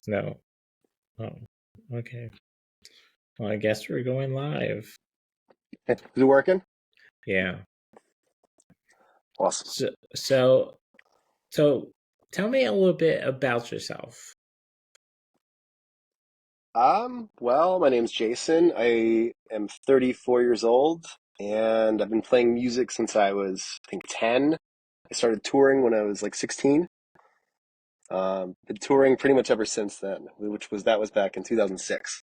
No. Oh, okay. Well, I guess we're going live. Is it working? Yeah. Awesome. So tell me a little bit about yourself. Well, my name's Jason. I am 34 years old, and I've been playing music since I was, I think, 10. I started touring when I was like 16. Been touring pretty much ever since then, that was back in 2006.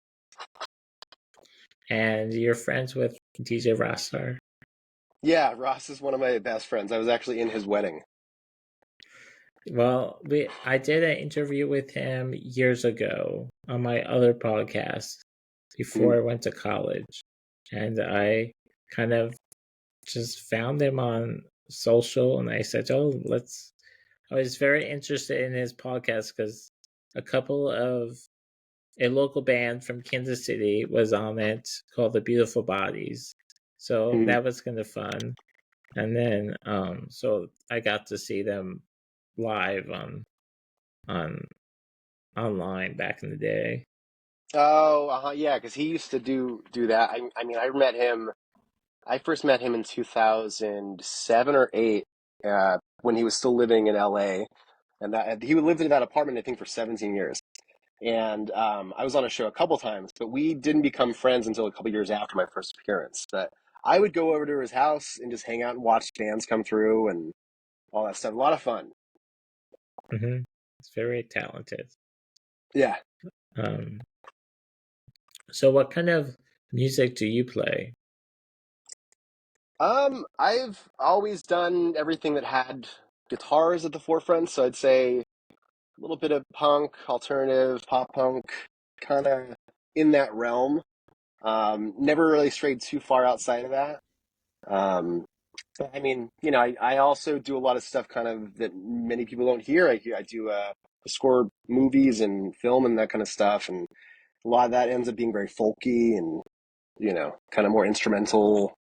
And you're friends with DJ Rockstar. Yeah, Ross is one of my best friends. I was actually in his wedding. Well, I did an interview with him years ago on my other podcast before Mhm. I went to college. And I kind of just found him on social and I said, "Oh, let's." I was very interested in his podcast because a couple of a local band from Kansas City was on it called the Beautiful Bodies. So Mhm. that was kind of fun. And then so I got to see them live on online back in the day. Oh, yeah, because he used to do that. I mean, I first met him in 2007 or 8, when he was still living in LA, and that he lived in that apartment I think for 17 years. And I was on a show a couple times, but we didn't become friends until a couple years after my first appearance. But I would go over to his house and just hang out and watch bands come through and all that stuff. A lot of fun. Mm-hmm. It's very talented. Yeah. Um, so what kind of music do you play? I've always done everything that had guitars at the forefront, so I'd say a little bit of punk, alternative, pop punk, kind of in that realm. Never really strayed too far outside of that. Um, but I mean, I also do a lot of stuff kind of that many people don't hear. I do score movies and film and that kind of stuff, and a lot of that ends up being very folky and kind of more instrumental,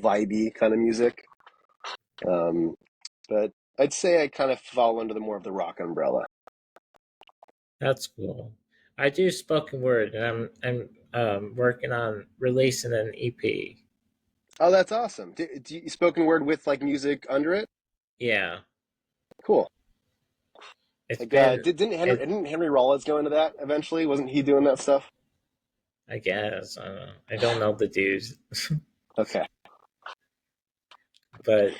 vibey kind of music. Um, but I'd say I kind of fall under the more of the rock umbrella. That's cool. I do spoken word, and I'm working on releasing an EP. Oh, that's awesome. Do you spoken word with like music under it? Yeah, Cool. it's Like, been it. didn't Henry Rollins go into that eventually? Wasn't he doing that stuff? I guess I don't know the dudes, Okay. but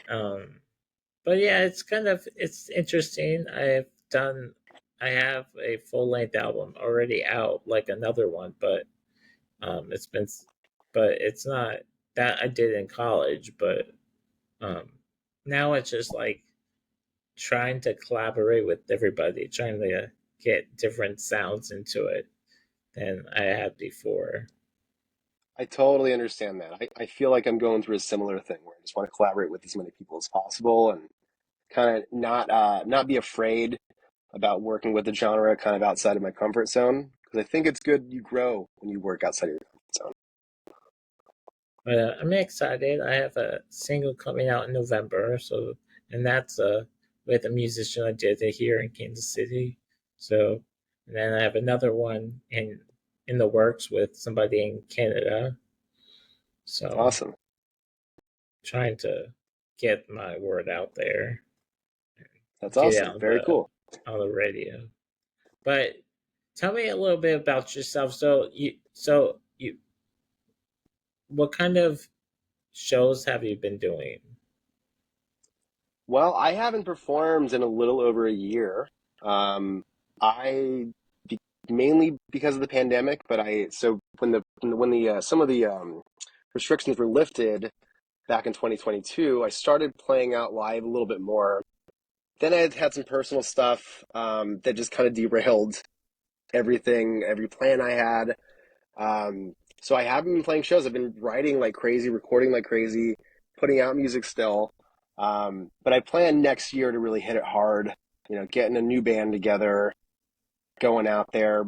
yeah, it's interesting. I have a full length album already out, like another one, but it's been but it's not that I did in college, but um now it's just like trying to collaborate with everybody, trying to get different sounds into it than I had before. I totally understand that. I feel like I'm going through a similar thing where I just want to collaborate with as many people as possible and kind of not be afraid about working with the genre kind of outside of my comfort zone because I think it's good you grow when you work outside of your comfort zone. But I'm excited. I have a single coming out in November, so and that's with a musician I did it here in Kansas City. So and then I have another one in the works with somebody in Canada. So Awesome. trying to get my word out there, That's get it awesome. Very cool. on the radio. But tell me a little bit about yourself. So you what kind of shows have you been doing? Well, I haven't performed in a little over a year. Um, I be, Mainly because of the pandemic, but I so when the some of the restrictions were lifted back in 2022, I started playing out live a little bit more. Then I had some personal stuff that just kind of derailed everything, every plan I had. So I haven't been playing shows. I've been writing like crazy, recording like crazy, putting out music still. But I plan next year to really hit it hard, getting a new band together, going out there,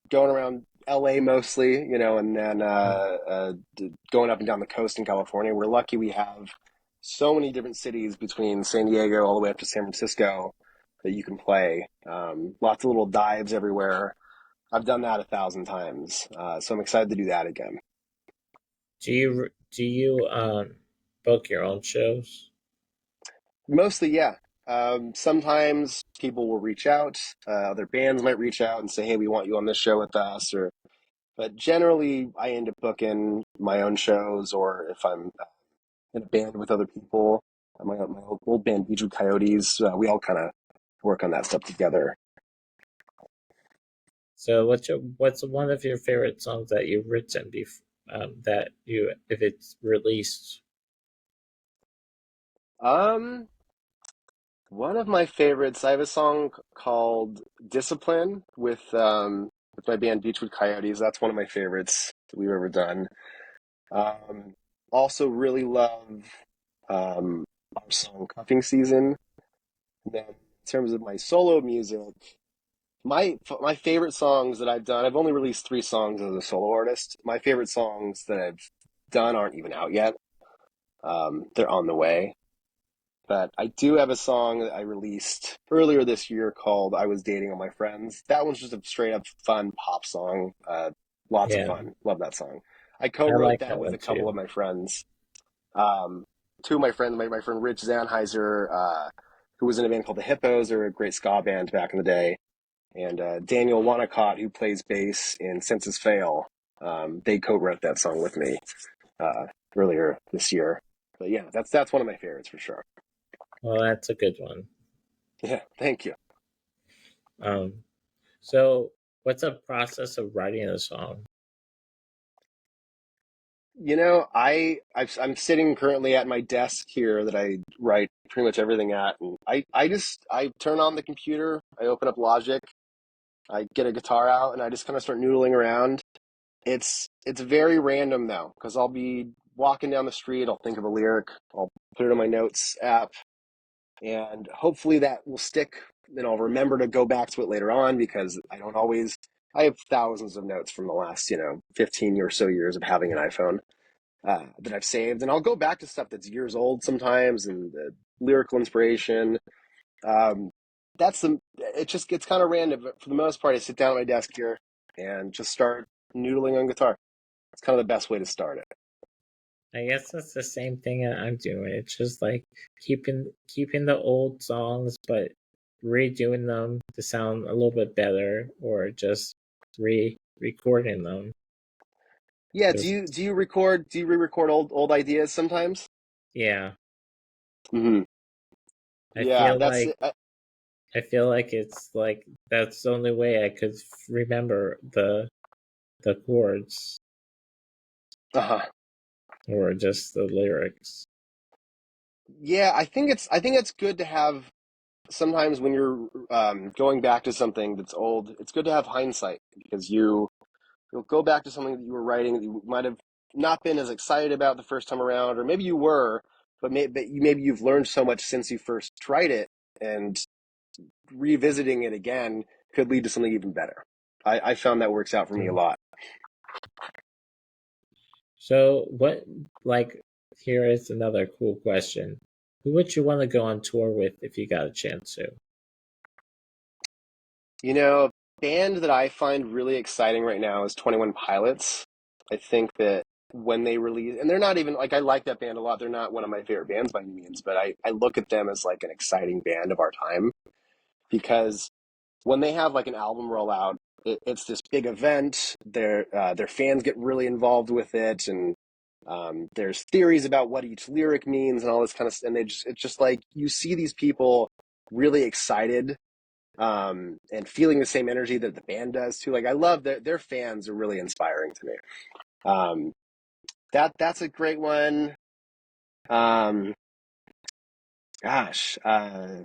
going around LA mostly, and then going up and down the coast in California. We're lucky we have so many different cities between San Diego all the way up to San Francisco that you can play. Lots of little dives everywhere. I've done that 1,000 times, so I'm excited to do that again. Do you book your own shows? Mostly, yeah. Sometimes people will reach out. Other bands might reach out and say, "Hey, we want you on this show with us." Or, but generally, I end up booking my own shows, or if I'm in a band with other people, my old band, Beachwood Coyotes, we all kind of work on that stuff together. So what's one of your favorite songs that you've written that you if it's released? Um, One of my favorites, I have a song called Discipline with my band Beachwood Coyotes. That's one of my favorites that we've ever done. Um, Also really love um, our song Cuffing Season. And then in terms of my solo music, my favorite songs that I've done, I've only released 3 songs as a solo artist. My favorite songs that I've done aren't even out yet. They're on the way. But I do have a song that I released earlier this year called I Was Dating All My Friends. That one's just a straight up fun pop song. Lots of Yeah, fun. Love that song. I I co-wrote like that that with one a couple of too. my friends. Um, Two of my friends, my friend Rich Zanheiser, who was in a band called the Hippos, or a great ska band back in the day, and Daniel Wanacott, who plays bass in Senses Fail. They co-wrote that song with me uh, earlier this year. But yeah, that's one of my favorites for sure. Well, that's a good one. Yeah, thank you. Um, so what's the process of writing a song? I'm sitting currently at my desk here that I write pretty much everything at, and I turn on the computer, I open up Logic, I get a guitar out, and I just kind of start noodling around. It's very random though, because I'll be walking down the street, I'll think of a lyric, I'll put it in my notes app, and hopefully that will stick. Then I'll remember to go back to it later on because I don't always. I have thousands of notes from the last 15 or so years of having an iPhone that I've saved, and I'll go back to stuff that's years old sometimes, and the lyrical inspiration. Um, that's the. It just gets kind of random, but for the most part, I sit down at my desk here and just start noodling on guitar. It's kind of the best way to start it. I guess that's the same thing that I'm doing. It's just like keeping the old songs, but redoing them to sound a little bit better, or just re-recording them. Yeah. Do Because you record? Do you re-record old ideas sometimes? yeah, Mm-hmm. I Yeah, feel that's like it. I feel like it's like that's the only way I could remember the chords Uh-huh. or just the lyrics. Yeah, I think it's good to have sometimes when you're going back to something that's old. It's good to have hindsight because you'll go back to something that you were writing that you might have not been as excited about the first time around, or maybe you were, but maybe you've learned so much since you first tried it, and revisiting it again could lead to something even better. I found that works out for me a Hmm. lot. So what like here is another cool question. Who would you want to go on tour with if you got a chance to? A band that I find really exciting right now is 21 Pilots. I think that when they release, and they're not even like I like that band a lot. They're not one of my favorite bands by any means, but I look at them as like an exciting band of our time because when they have like an album rollout, it's this big event. Their fans get really involved with it, and there's theories about what each lyric means and all this kind of. And it's just like you see these people really excited and feeling the same energy that the band does too. Like I love their fans are really inspiring to me. Um, that's a great one. Um, gosh, I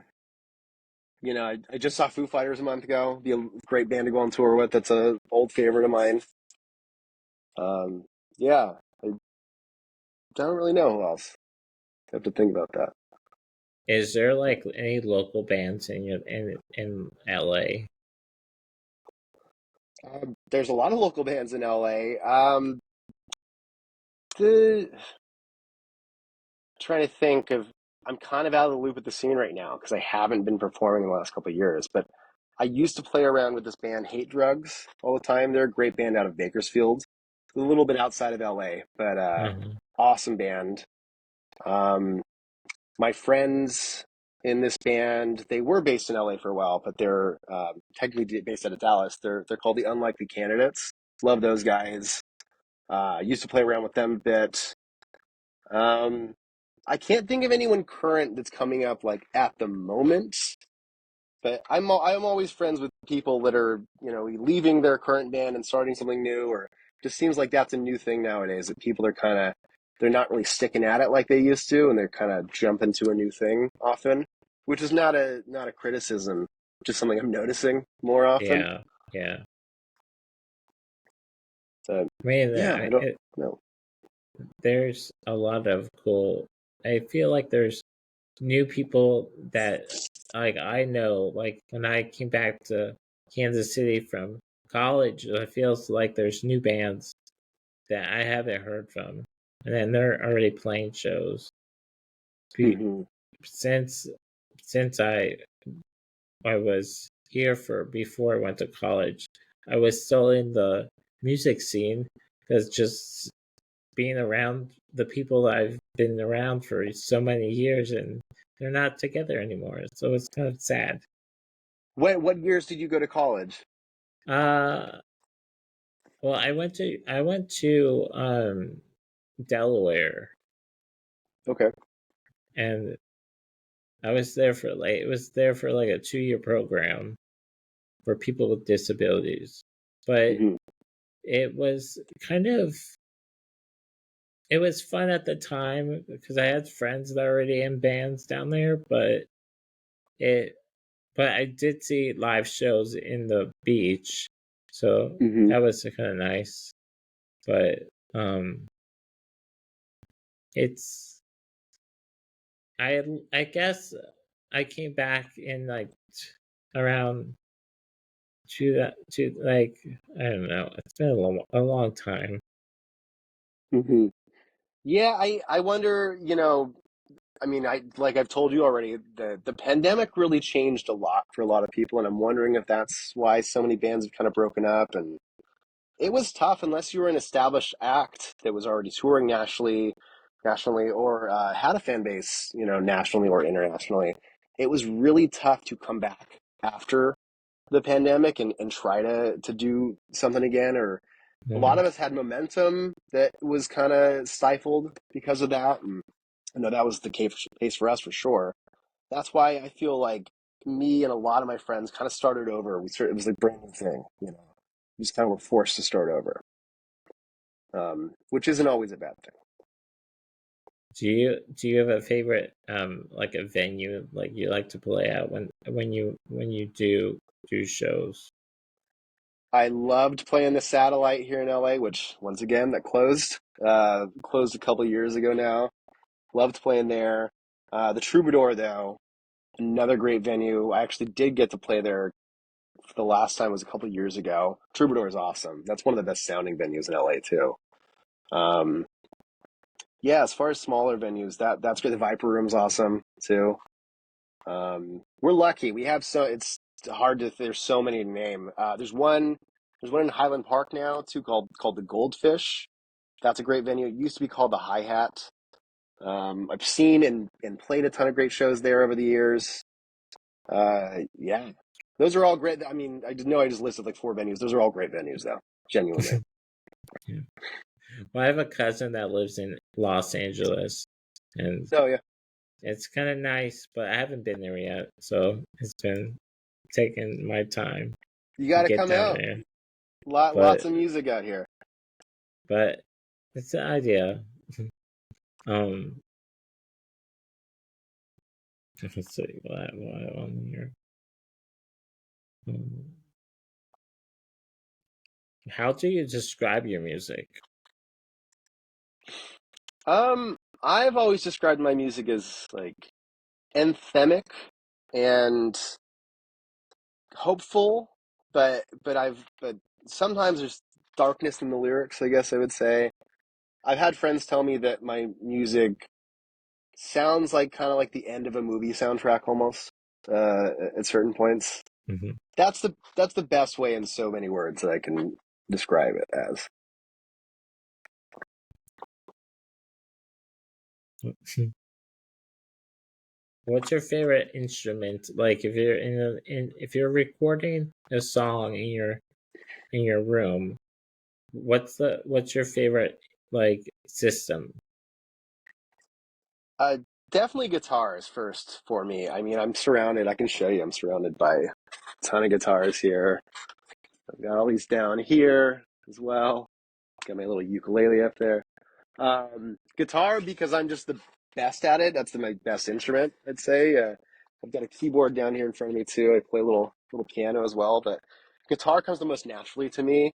just saw Foo Fighters a month ago. Be a great band to go on tour with. That's a old favorite of mine. Um, yeah, I don't really know who else. I have to think about that. Is there like any local bands in LA? There's a lot of local bands in LA. The Trying to think of. I'm kind of out of the loop with the scene right now because I haven't been performing in the last couple of years. But I used to play around with this band, Hate Drugs, all the time. They're a great band out of Bakersfield, a little bit outside of LA, but Hmm. awesome band. Um, my friends in this band, they were based in LA for a while, but they're technically based out of Dallas. They're called the Unlikely Candidates. Love those guys. Used to play around with them a bit. Um, I can't think of anyone current that's coming up like at the moment, but I'm always friends with people that are leaving their current band and starting something new, or just seems like that's a new thing nowadays that people are kind of they're not really sticking at it like they used to, and they're kind of jumping to a new thing often, which is not a criticism, just something I'm noticing more often. Yeah, yeah. So I mean, yeah, I don't know. there's a lot of cool. I feel like there's new people that like I know. Like when I came back to Kansas City from college, it feels like there's new bands that I haven't heard from, and then they're already playing shows. Hmm. Since since I was here for before I went to college, I was still in the music scene because just being around the people that I've been around for so many years and they're not together anymore. So it's kind of sad. What years did you go to college? Uh well I went to Delaware, Okay. and I was there for like it was there for like a 2 year program for people with disabilities. But Hmm. it was kind of it was fun at the time because I had friends that were already in bands down there, it but I did see live shows in the beach, so Hmm. that was kind of nice. But um, it's I guess I came back in like around to like I don't know. It's been a long time. Hmm. Yeah, I wonder, I mean, I've told you already, the pandemic really changed a lot for a lot of people, and I'm wondering if that's why so many bands have kind of broken up. And it was tough unless you were an established act that was already touring nationally, or had a fan base, nationally or internationally. It was really tough to come back after the pandemic and try to do something again. Or a lot Mhm. of us had momentum that was kind of stifled because of that. And I know that was the case for us for sure. That's why I feel like me and a lot of my friends kind of started over. It was like a brand new thing, We just kind of were forced to start over, which isn't always a bad thing. Do you have a favorite like a venue like you like to play at when you do shows? I loved playing the Satellite here in LA, which once again that closed a couple years ago now. Loved playing there. The Troubadour though, another great venue. I actually did get to play there for the last time was a couple years ago. Troubadour is awesome. That's one of the best sounding venues in LA too. Um, yeah, as far as smaller venues, that's great. The Viper Room's awesome too. We're lucky. We have it's hard to there's so many to name. There's one in Highland Park now too called the Goldfish. That's a great venue. It used to be called the Hi Hat. I've seen and played a ton of great shows there over the years. Yeah, those are all great. I mean, I didn't know I just listed like four venues. Those are all great venues, though. Genuinely. Yeah. Well, I have a cousin that lives in Los Angeles, and Oh yeah, it's kind of nice, but I haven't been there yet, so it's been taking my time you to got to get come down out. there. Lots But of music out here. but it's an idea. Um, let's see what on here. Um, how do you describe your music? I've always described my music as like anthemic and hopeful, but sometimes there's darkness in the lyrics. I guess I would say I've had friends tell me that my music sounds like kind of like the end of a movie soundtrack almost at certain points. Hmm. That's the best way in so many words that I can describe it as. What's your favorite instrument? Like if you're if you're recording a song in your room, what's your favorite like system? Uh, Definitely guitars first for me. I mean, I'm surrounded. I can show you. I'm surrounded by a ton of guitars here. I've got all these down here as well. Got my little ukulele up there. Guitar because I'm just the best at it. That's my best instrument, I'd say. I've got a keyboard down here in front of me too. I play a little piano as well, but guitar comes the most naturally to me.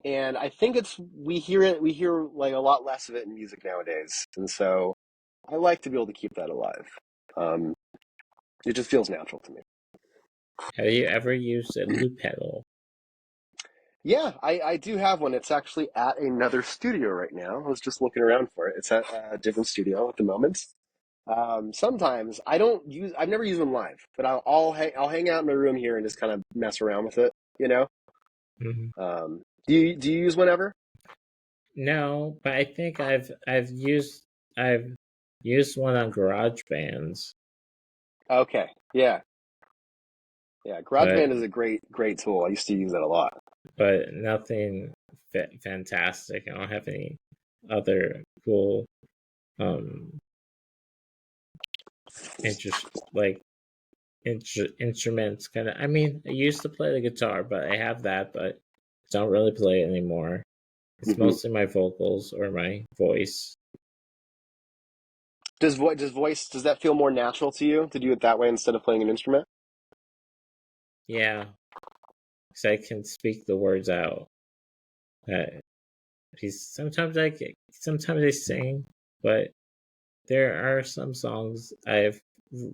And I think we hear like a lot less of it in music nowadays, and so I like to be able to keep that alive. Um, it just feels natural to me. Have you ever used a loop pedal? Yeah, I do have one. It's actually at another studio right now. I was just looking around for it. It's at a different studio at the moment. Sometimes I've never used one live, but I'll hang out in my room here and just kind of mess around with it, you know? Hmm. Do you use one ever? No, but I think I've used one on Garage Bands, Okay. Yeah. Yeah. but GarageBand is a great tool. I used to use that a lot. nothing fantastic. I don't have any other cool um interest like instruments kind of. I mean, I used to play the guitar, but I have that, but don't really play it anymore. It's Hmm. mostly my vocals or my voice. Does that feel more natural to you to do it that way instead of playing an instrument? Yeah, because I can speak the words out. Uh, sometimes I sing, but there are some songs I've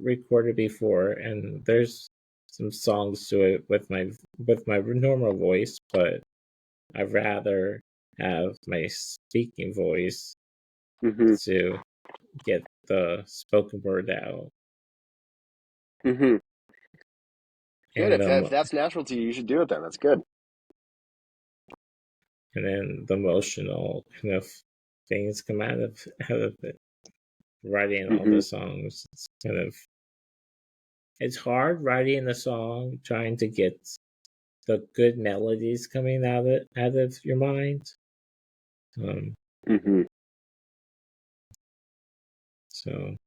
recorded before, and there's some songs to it with my normal voice, but I'd rather have my speaking voice Hmm. to get the spoken word out. Hmm. Good. And If that's natural to you, you should do it then. That's good. then the emotional kind of things come out of it. Writing all Hmm. the songs, it's hard writing a song, trying to get the good melodies coming out of your mind. Um, Hmm. so it's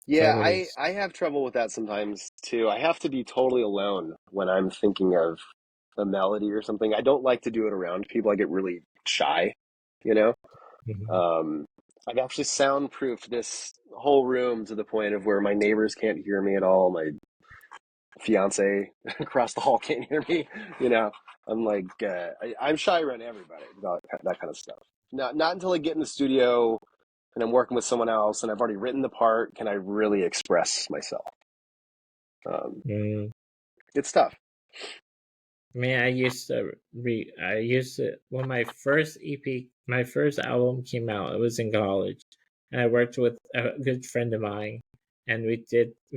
Yeah, always. I have trouble with that sometimes too. I have to be totally alone when I'm thinking of a melody or something. I don't like to do it around people. I get really shy, you know? Mhm. Um, I've actually soundproofed this whole room to the point of where my neighbors can't hear me at all. My fiance across the hall can't hear me. You know, I'm like, I'm shy around everybody about that kind of stuff. Not until I get in the studio and I'm working with someone else and I've already written the part can I really express myself. Um, Mm. it's tough. Man, I used to when my first album came out. It was in college, and I worked with a good friend of mine, and we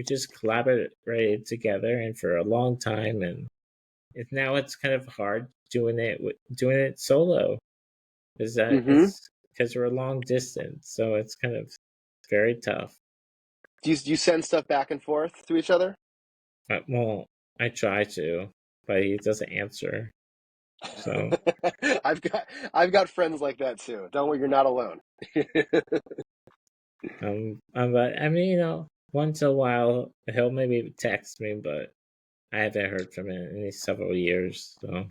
just collaborated together, and for a long time, and now it's kind of hard doing it solo, because that Hmm. it's because we're long distance, so it's kind of very tough. Do you send stuff back and forth to each other? Well, I try to, but he doesn't answer. So, I've got I've got friends like that too. Don't worry, you're not alone. but I mean, once in a while he'll maybe text me, but I haven't heard from him in these several years, so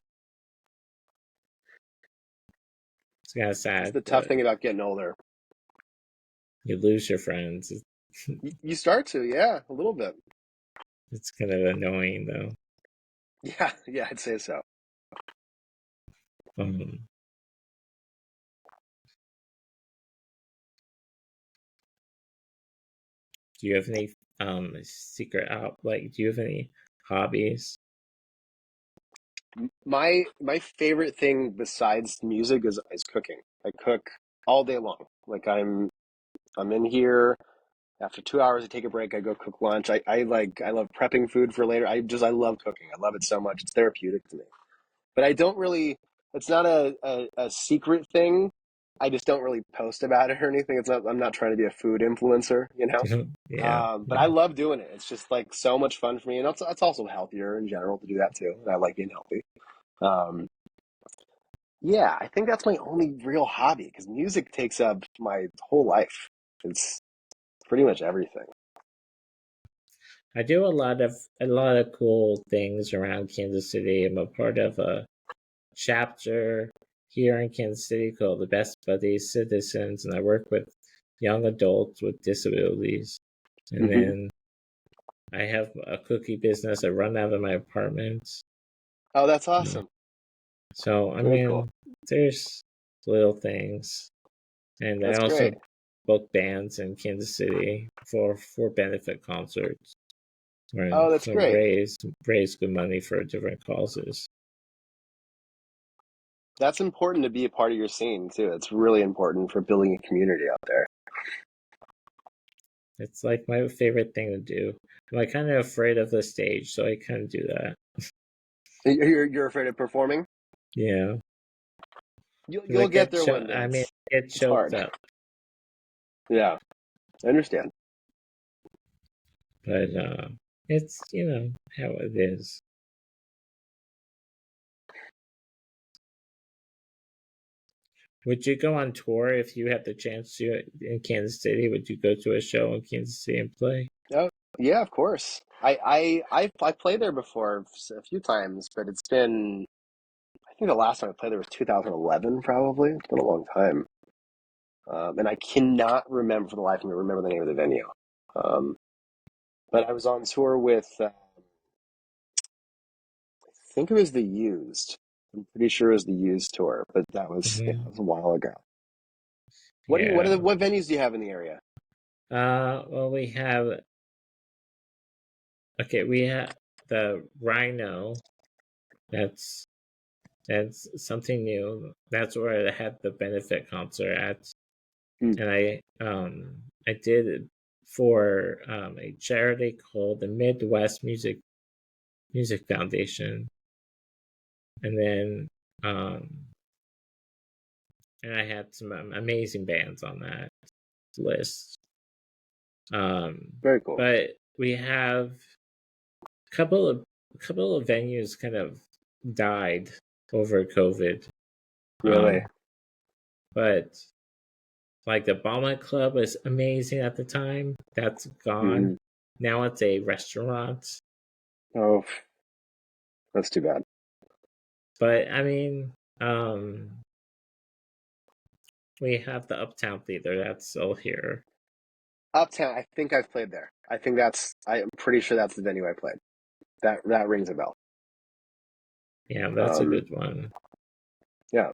it's kind of It's sad. the tough But thing about getting older. you lose your friends. You start to, yeah, a little bit. It's kind of annoying, though. Yeah, yeah, I'd say so. Um, do you have any secret out? Like, do you have any hobbies? My favorite thing besides music is cooking. I cook all day long. Like I'm in here. After 2 hours, I take a break. I go cook lunch. I love prepping food for later. I love cooking. I love it so much. It's therapeutic to me. But I don't really. It's not a secret thing. I just don't really post about it or anything. It's not. I'm not trying to be a food influencer, you know. Yeah, But I love doing it. It's just like so much fun for me, and it's also healthier in general to do that too. And I like being healthy. Um, yeah, I think that's my only real hobby because music takes up my whole life. It's pretty much everything. I do a lot of cool things around Kansas City. I'm a part of a chapter here in Kansas City called the Best Buddies Citizens, and I work with young adults with disabilities. And Hmm. then I have a cookie business I run out of my apartment. Oh, that's Uh, awesome. So I Very cool. mean, there's little things, and I That's great. also book bands in Kansas City for benefit concerts or Oh, that's to great. raise good money for different causes. That's important to be a part of your scene too. It's really important for building a community out there. It's like my favorite thing to do. I'm like kind of afraid of the stage, so I kind of do that. You're afraid of performing? Yeah, because You'll get there one day. I mean, I get It's choked hard. up, Yeah, I understand. but it's how it is. Would you go on tour if you had the chance to in Kansas City? Would you go to a show in Kansas City and play? Oh, yeah, of course. I played there before a few times, but it's been I think the last time I played there was 2011, probably. It's been a long time. And I cannot remember for the life of me remember the name of the venue. Um, but I was on tour with I think it was the Used. I'm pretty sure it was the Used tour, but that Hmm. was a while ago. Yeah. What venues do you have in the area? Well, we have the Rhino. That's that's something new. That's where I had the benefit concert at, Hmm, and I did it for a charity called the Midwest Music Foundation, and then um, and I had some amazing bands on that list. Um, very cool. but we have a couple of venues kind of died over COVID. Really. Um, but like the Bomber Club was amazing at the time. That's gone. Hmm. Now it's a restaurant. Oh, that's too bad. But I mean, we have the Uptown Theater that's still here. Uptown, I think I've played there. I'm pretty sure that's the venue I played. That rings a bell. Yeah, that's a Um, good one. yeah.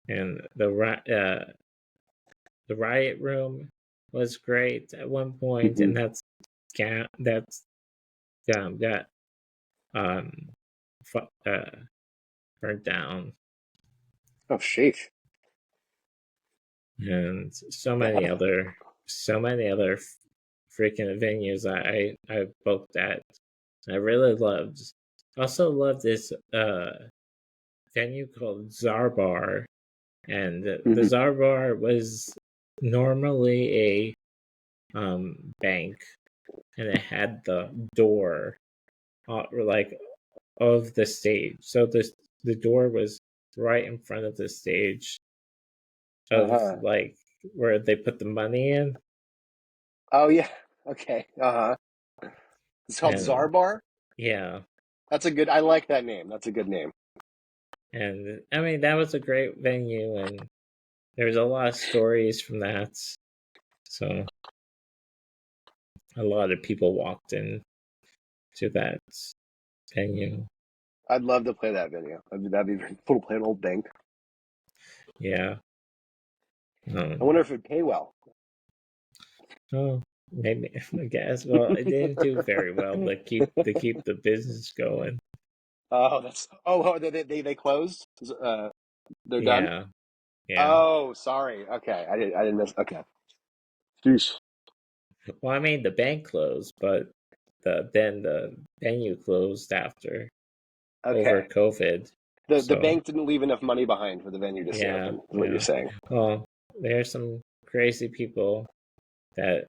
And the Riot Room was great at one point, Hmm. and that's got um burnt down, Oh, sheesh. and Bad. so many other freaking venues I booked at. I really loved. Also loved this venue called Czar Bar, and the Hmm. Czar Bar was normally a bank, and it had the door like of the stage. So the door was right in front of the stage of Uh-huh. like where they put the money in, Oh, yeah. Okay. Uh-huh. It's called and Zarbar. yeah, I like that name. That's a good name. and I mean that was a great venue, and there's a lot of stories from that. So a lot of people walked in to that venue. I'd love to play that venue. That'd be very cool to play an old bank. Yeah. I wonder Um, if it'd pay well. oh, maybe I guess. Well, it didn't do very well to keep the business going. Oh, they closed. They're done. Yeah, yeah. Oh, sorry. Okay, I didn't miss. Okay, Sheesh. Well, I mean, the bank closed, but the venue closed after over Okay. COVID. The So bank didn't leave enough money behind for the venue to stay yeah, open, is what you're yeah. saying. Well, there's some crazy people that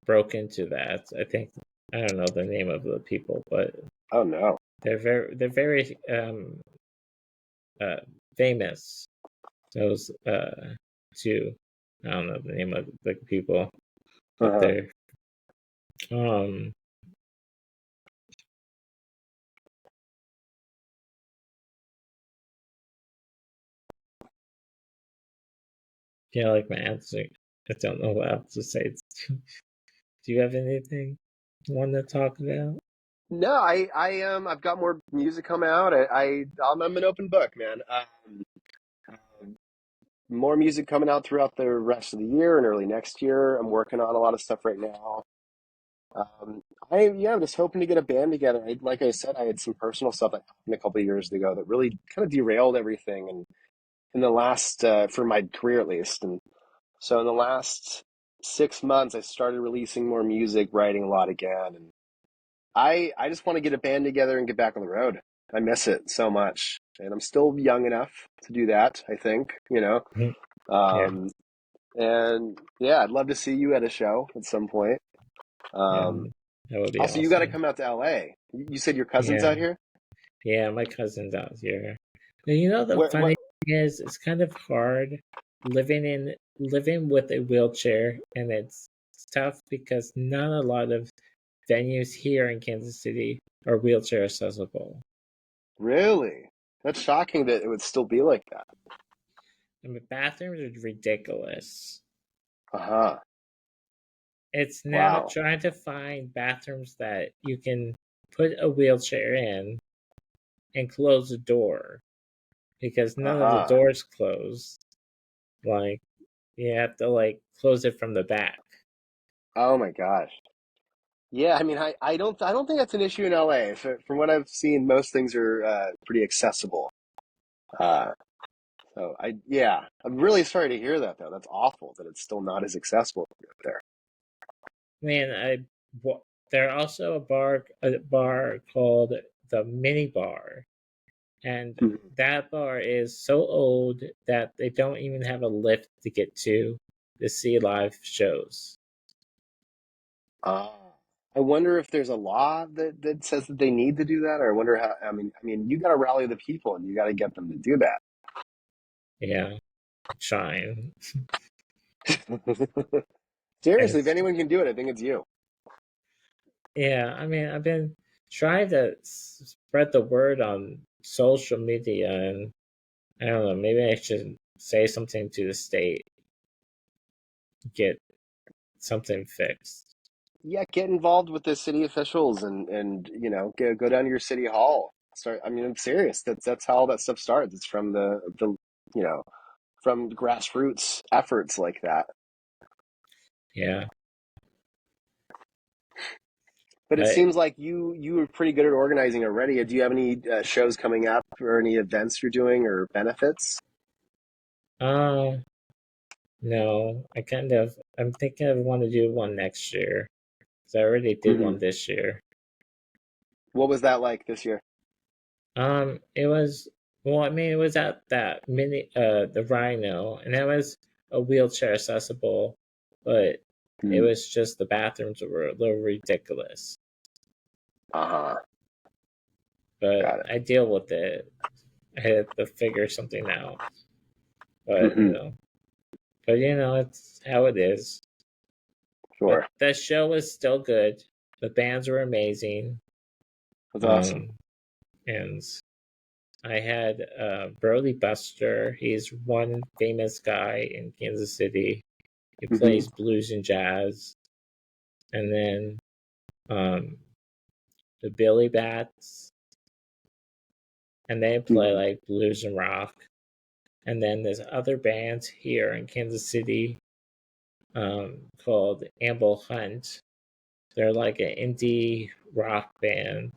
broke into that. I think I don't know the name of the people, but Oh no. they're very uh, famous. Those two, I don't know the name of the people, but Uh-huh. they're um yeah, like my answer. I don't know what else to say. Do you have anything you want to talk about? No, I've got more music coming out. I'm an open book, man. More music coming out throughout the rest of the year and early next year. I'm working on a lot of stuff right now. Um, I'm just hoping to get a band together. Like I said, I had some personal stuff that happened a couple of years ago that really kind of derailed everything, and in the last for my career at least. And so in the last 6 months, I started releasing more music, writing a lot again, and I just want to get a band together and get back on the road. I miss it so much, and I'm still young enough to do that. I think, Yeah, um, and yeah, I'd love to see you at a show at some point. yeah, Um, that would be Also, you got to awesome. come out to LA. You said your cousin's Yeah, out here. yeah, my cousin's out here. And you know the Where? funny What? thing is, it's kind of hard living with a wheelchair, and it's tough because not a lot of venues here in Kansas City are wheelchair accessible. Really? That's shocking that it would still be like that. I mean, bathrooms are ridiculous. Uh huh. It's now Wow. trying to find bathrooms that you can put a wheelchair in and close the door because Uh none of the huh. doors close. Like you have to like close it from the back. Oh my gosh. Yeah, I mean, I don't think that's an issue in LA. From what I've seen, most things are pretty accessible. Uh, yeah, I'm really sorry to hear that though. That's awful that it's still not as accessible up there. Man, there also a bar called the Mini Bar, and Mhm. that bar is so old that they don't even have a lift to get to see live shows. Ah, I wonder if there's a law that says that they need to do that, or I wonder how. I mean, you got to rally the people and you got to get them to do Yeah, trying. Seriously, if It's anyone can do it, I think it's you. Yeah, I mean, I've been trying to spread the word on social media, and I don't know, maybe I should say something to the state, get something fixed. Yeah, get involved with the city officials and go down to your city hall. Start. I mean, I'm serious. That's how all that stuff starts. It's from the you know from grassroots efforts like that. Yeah, But it but seems like you were pretty good at organizing already. Do you have any shows coming up or any events you're doing or benefits? uh, no, I'm thinking I want to do one next year because I already did Hmm. one this year. What was that like this year? It was well, I mean, it was at that the Rhino, and that was a wheelchair accessible, but it Hmm. was just the bathrooms were a little ridiculous. Uh-huh. But Got it. I deal with it. I had to figure something out. But Hmm. it's how it is. But Sure. that show was still good. The bands were amazing. That's awesome. Um, and I had Brody Buster. He's one famous guy in Kansas City. He Hmm. plays blues and jazz. And then um, the Billy Bats, and they play Hmm. like blues and rock. And then there's other bands here in Kansas City called Amble Hunt. They're like an indie rock band,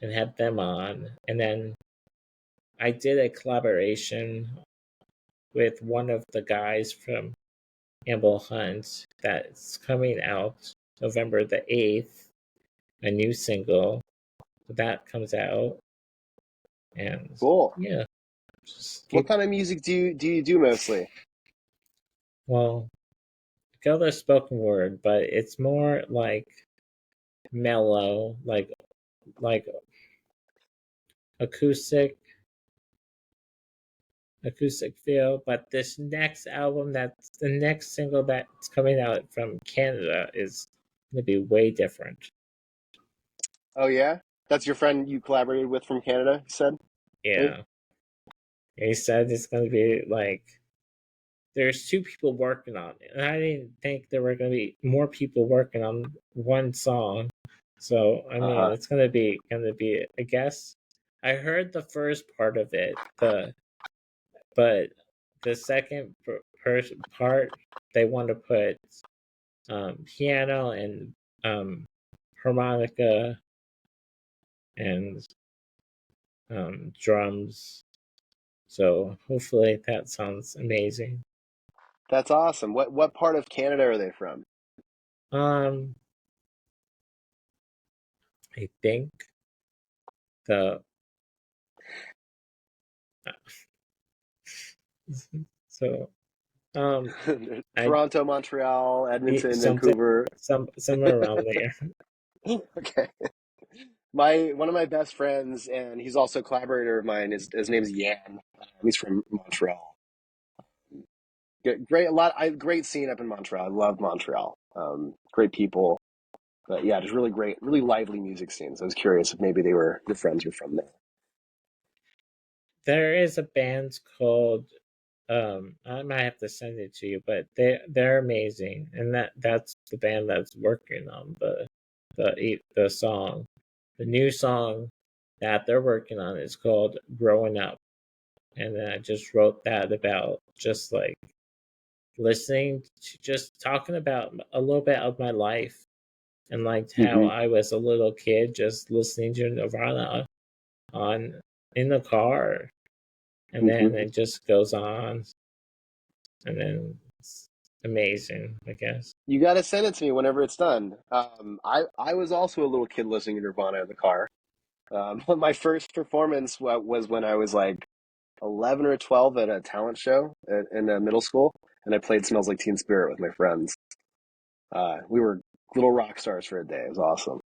and had them on. And then I did a collaboration with one of the guys from Amble Hunt that's coming out November the 8th, a new single that comes out. And Cool. yeah, just What keep, kind of music do you do mostly? well, go the spoken word, but it's more like mellow, like acoustic acoustic feel. But this next album, that's the next single that's coming out from Canada, is gonna be way different. Oh yeah, that's your friend you collaborated with from Canada. You said, maybe. Yeah, he said it's gonna be like there's two people working on it, and I didn't think there were gonna be more people working on one song. So I Uh mean, huh. it's gonna be. I guess I heard the first part of it, but the second part they want to put piano and um, harmonica and drums. So hopefully that sounds amazing. That's awesome. What part of Canada are they from? Um, I think the so I Toronto, Montreal, Edmonton, something Vancouver. somewhere around there. Okay. My one of my best friends, and he's also a collaborator of mine. His name's Yan. He's from Montreal. Great, great scene up in Montreal. I love Montreal. Great people, but yeah, just really great, really lively music scenes. I was curious if maybe they were your friends were from there. There is a band called I might have to send it to you, but they're amazing, and that's the band that's working on the song. The new song that they're working on is called "Growing Up," and then I just wrote that about just like listening to just talking about a little bit of my life and like how Hmm. I was a little kid just listening to Nirvana on in the car, and then Hmm. it just goes on, and then it's amazing, I guess. You got to send it to me whenever it's done. I was also a little kid listening to Nirvana in the car. My first performance was when I was like 11 or 12 at a talent show in middle school, and I played "Smells Like Teen Spirit" with my friends. We were little rock stars for a day. It was awesome.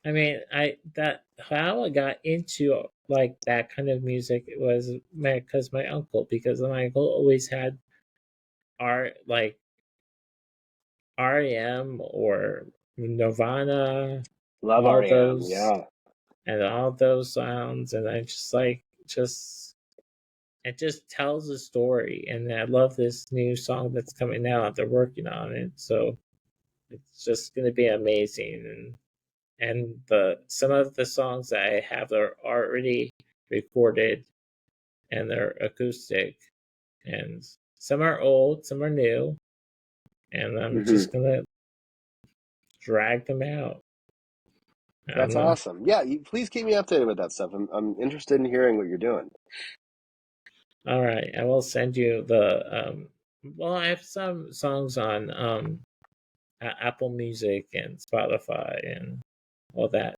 I mean, I that how I got into like that kind of music was my uncle, because my uncle always had art like REM or Nirvana, Love all REM. those Yeah. all those sounds, and I just like just it just tells a story, and I love this new song that's coming out. They're working on it, so it's just gonna be amazing. And the some of the songs that I have are already recorded and they're acoustic, and some are old, some are new, and I'm Hmm. just gonna drag them out. I don't That's know. awesome. Yeah, please keep me updated with that stuff. I'm interested in hearing what you're doing. All right, I will send you the well, I have some songs on Apple Music and Spotify and all that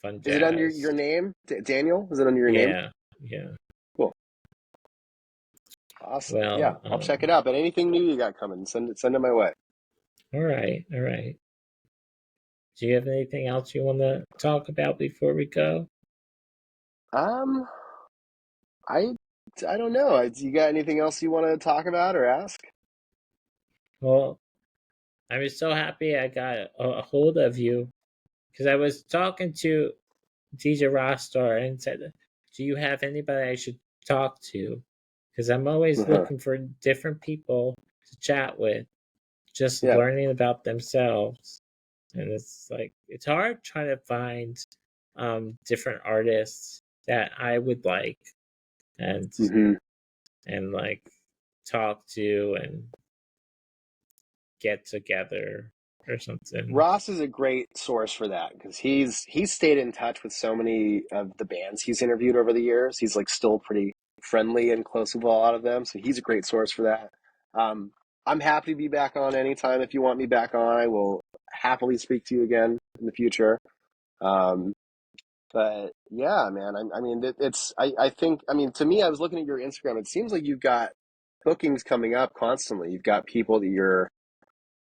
fun Is it under jazz. your name, Daniel? Is it under your name? Yeah, yeah. Cool. Awesome. Yeah, Well, I'll check it out. But anything new you got coming, send it my way. all right, all right. Do you have anything else you want to talk about before we go? Um, I I don't know. You got anything else you want to talk about or ask? Well, I was so happy I got a hold of you because I was talking to DJ Rostar and said, "Do you have anybody I should talk to?" Because I'm always Uh-huh. looking for different people to chat with, just Yeah. learning about themselves. And it's like it's hard trying to find different artists that I would like and Hmm. like talk to and get together or something. Ross is a great source for that because he's stayed in touch with so many of the bands he's interviewed over the years. He's like still pretty friendly and close with a lot of them, so he's a great source for that. Um, I'm happy to be back on anytime. If you want me back on, I will happily speak to you again in the future. Um, but yeah, man, I mean, I think, I mean, to me, I was looking at your Instagram. It seems like you've got bookings coming up constantly. You've got people that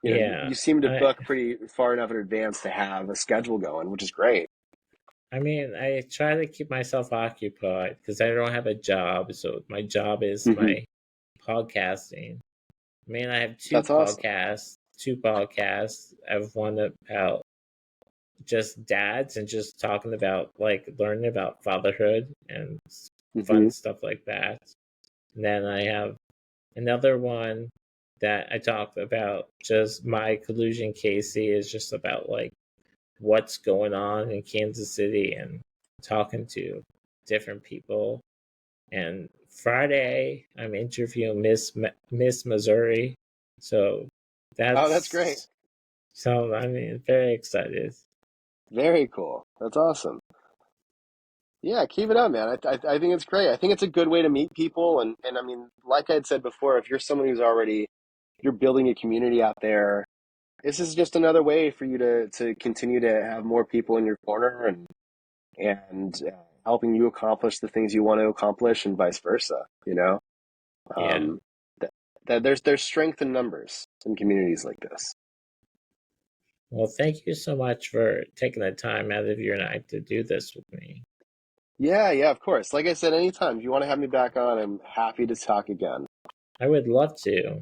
Yeah, you seem to I book pretty far enough in advance to have a schedule going, which is great. I mean, I try to keep myself occupied because I don't have a job. So my job is Hmm. my podcasting. I mean, I have That's awesome. two podcasts. I have one about just dads and just talking about like learning about fatherhood and fun Hmm. stuff like that. And then I have another one that I talk about just my collusion Casey is just about like what's going on in Kansas City and talking to different people. And Friday, I'm interviewing Miss Missouri, so Oh, that's great. that's so. I mean, very excited. Very cool. That's awesome. Yeah, keep it up, man. I think it's great. I think it's a good way to meet people, and I mean, like I'd said before, if you're someone who's already you're building a community out there, this is just another way for you to continue to have more people in your corner and helping you accomplish the things you want to accomplish, and vice versa. Yeah. Um, that there's strength in numbers in communities like this. Well, thank you so much for taking the time out of your night to do this with me. Yeah, yeah, of course. Like I said, anytime if you want to have me back on, I'm happy to talk again. I would love to.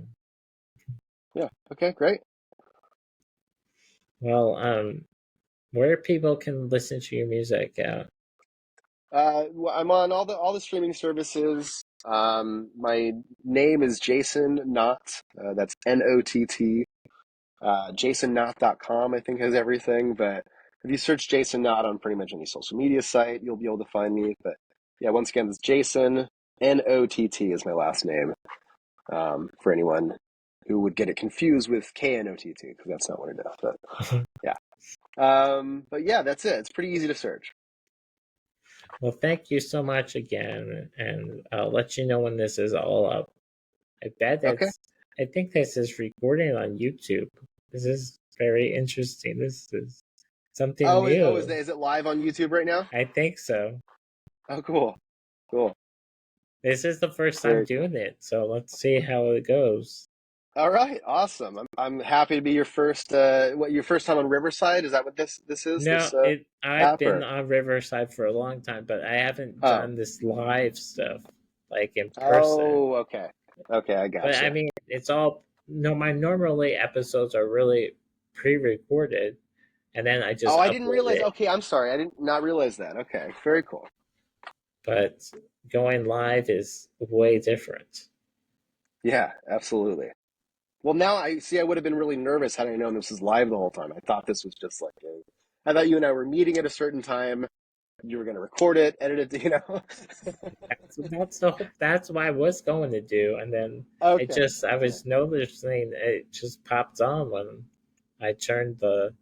Yeah. Okay, great. Well, where people can listen to your music at. Well, I'm on all the streaming services. My name is Jason Nott. That's Nott. JasonNott.com, I think, has everything. But if you search Jason Nott on pretty much any social media site, you'll be able to find me. But yeah, once again, it's Jason Nott is my last name. For anyone who would get it confused with Knott, because that's not what it is. But yeah. But yeah, that's it. It's pretty easy to search. Well, thank you so much again, and I'll let you know when this is all up. I bet Okay. it's. I think this is recording on YouTube. This is very interesting. This is something Oh, new. is it live on YouTube right now? I think so. Oh, cool. Cool. This is the first time Very cool. doing it, so let's see how it goes. All right, awesome. I'm happy to be your first your first time on Riverside? Is that what this is? No, This it. I've app been or on Riverside for a long time, but I haven't oh. done this live stuff like in person. Oh, okay. Okay, I But I gotcha. mean, it's all no. My normally episodes are really pre-recorded, and then I just Oh, I didn't upload realize. it. Okay, I'm sorry. I did not realize that. Okay, very cool. But going live is way different. Yeah, absolutely. Well, now I see I would have been really nervous had I known this was live the whole time. I thought this was just like I thought you and I were meeting at a certain time. You were going to record it, edit it. That's what I was going to do, and then Okay. I Okay. was noticing it just popped on when I turned the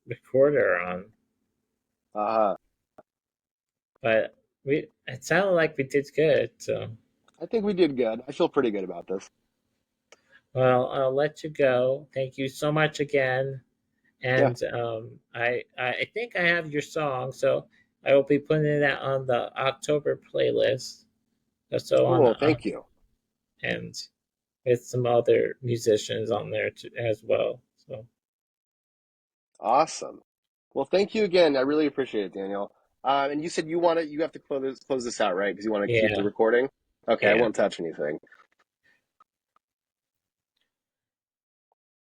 recorder on. Uh, But we it sounded like we did good. So I think we did good. I feel pretty good about this. well, I'll let you go. Thank you so much again. Yeah, And I think I have your song, so I will be putting it out on the October playlist. So cool. Thank you. and with some other musicians on there too, as well. So Awesome. Well, thank you again. I really appreciate it, Daniel. And you said you have to close this out, right? Because you want to keep the yeah, recording. Okay, I yeah. won't touch anything.